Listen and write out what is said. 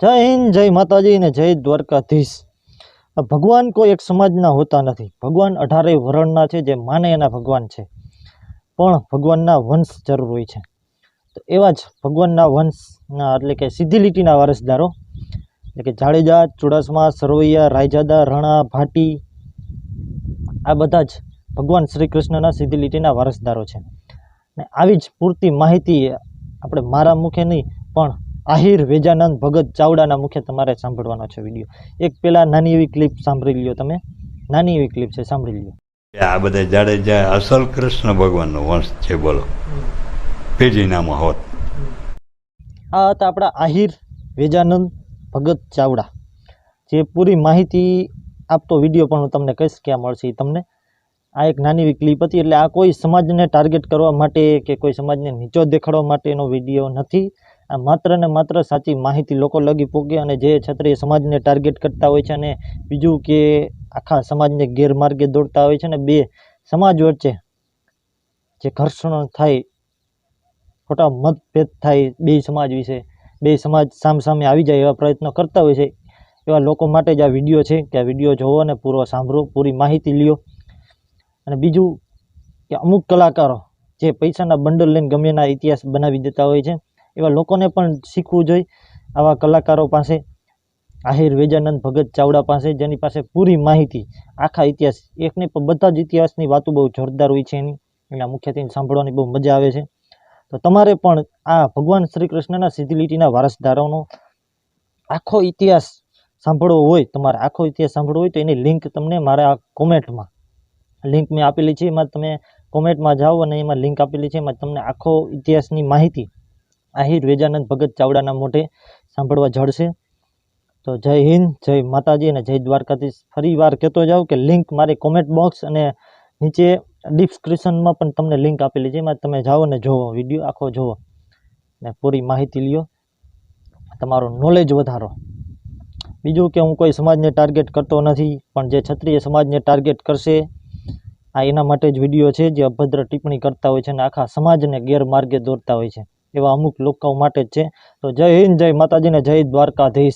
જય હિન્દ, જય માતાજી ને જય દ્વારકાધીશ। ભગવાન કોઈ એક સમાજના હોતા નથી। ભગવાન 18 વર્ણના છે, જે માને એના ભગવાન છે, પણ ભગવાનના વંશ જરૂર હોય છે। તો એવા જ ભગવાનના વંશના એટલે કે સીધી લીટીના વારસદારો એટલે કે જાડેજા, ચુડાસમા, સરવૈયા, રાયજાદા, રણા, ભાટી આ બધા જ ભગવાન શ્રી કૃષ્ણના સીધી લીટીના વારસદારો છે। ને આવી જ પૂરતી માહિતી આપણે મારા મુખે નહીં પણ આહિર વેજાનંદ ભગત ચાવડાના મુખે તમારે સાંભળવાનો છે વિડીયો। એક પેલા નાની એવી ક્લિપ સાંભળી લ્યો તમે, નાની એવી ક્લિપ છે, સાંભળી લ્યો। આ બધા જાડેજા અસલ કૃષ્ણ ભગવાનનો વંશ છે, બોલો પેઢી નામ હોત। આ હતા આપણા આહિર વેજાનંદ ભગત ચાવડા, જે પૂરી માહિતી આપતો વિડીયો પણ હું તમને કહીશ ક્યાં મળશે એ તમને। આ એક નાની એવી ક્લિપ હતી, એટલે આ કોઈ સમાજને ટાર્ગેટ કરવા માટે કે કોઈ સમાજને નીચો દેખાડવા માટેનો વિડીયો નથી। આ માત્ર ને માત્ર સાચી માહિતી લોકો લગી પોગે, અને જે ક્ષત્રિય સમાજને ટાર્ગેટ કરતા હોય છે અને બીજું કે આખા સમાજને ગેરમાર્ગે દોડતા હોય છે ને બે સમાજ વચ્ચે જે ઘર્ષણ થાય, ખોટા મતભેદ થાય બે સમાજ વિશે, બે સમાજ સામસામે આવી જાય એવા પ્રયત્નો કરતા હોય છે, એવા લોકો માટે જ આ વિડીયો છે કે આ વિડીયો જોવો અને પૂરો સાંભળો, પૂરી માહિતી લ્યો। અને બીજું કે અમુક કલાકારો જે પૈસાના બંડલ લઈને ગમે એના ઇતિહાસ બનાવી દેતા હોય છે, એવા લોકોને પણ શીખવું જોઈએ આવા કલાકારો પાસે, આહિર વેજાનંદ ભગત ચાવડા પાસે, જેની પાસે પૂરી માહિતી આખા ઇતિહાસ, એક નહીં પણ બધા જ ઇતિહાસની વાતો બહુ જોરદાર હોય છે એના મુખ્યત્વે સાંભળવાની બહુ મજા આવે છે। તો તમારે પણ આ ભગવાન શ્રી કૃષ્ણના સીધી લીટીના વારસદારોનો આખો ઇતિહાસ સાંભળવો હોય, તમારે આખો ઇતિહાસ સાંભળવો હોય તો એની લિંક તમને મારા કોમેન્ટમાં લિંક મેં આપેલી છે, એમાં તમે કોમેન્ટમાં જાઓ અને એમાં લિંક આપેલી છે, એમાં તમને આખો ઇતિહાસની માહિતી આહિર વેજાનંદ ભગત ચાવડાના મોઢે સાંભળવા જળશે। તો જય હિન્દ, જય માતાજી અને જય દ્વારકાધીશ। ફરી વાર કહેતો જાઉં કે લિંક મારી કોમેન્ટ બોક્સ અને નીચે ડિસ્ક્રિપ્શનમાં પણ તમને લિંક આપેલી છે, એમાં તમે જાઓ અને જોવો, વિડીયો આખો જોવો ને પૂરી માહિતી લ્યો, તમારો નોલેજ વધારો। બીજું કે હું કોઈ સમાજને ટાર્ગેટ કરતો નથી, પણ જે ક્ષત્રિય સમાજને ટાર્ગેટ કરશે આ એના માટે જ વિડીયો છે, જે અભદ્ર ટિપ્પણી કરતા હોય છે અને આખા સમાજને ગેરમાર્ગે દોરતા હોય છે, એવા અમુક લોકો માટે જ છે। તો જય હિન્દ, જય માતાજી ને જય દ્વારકાધીશ।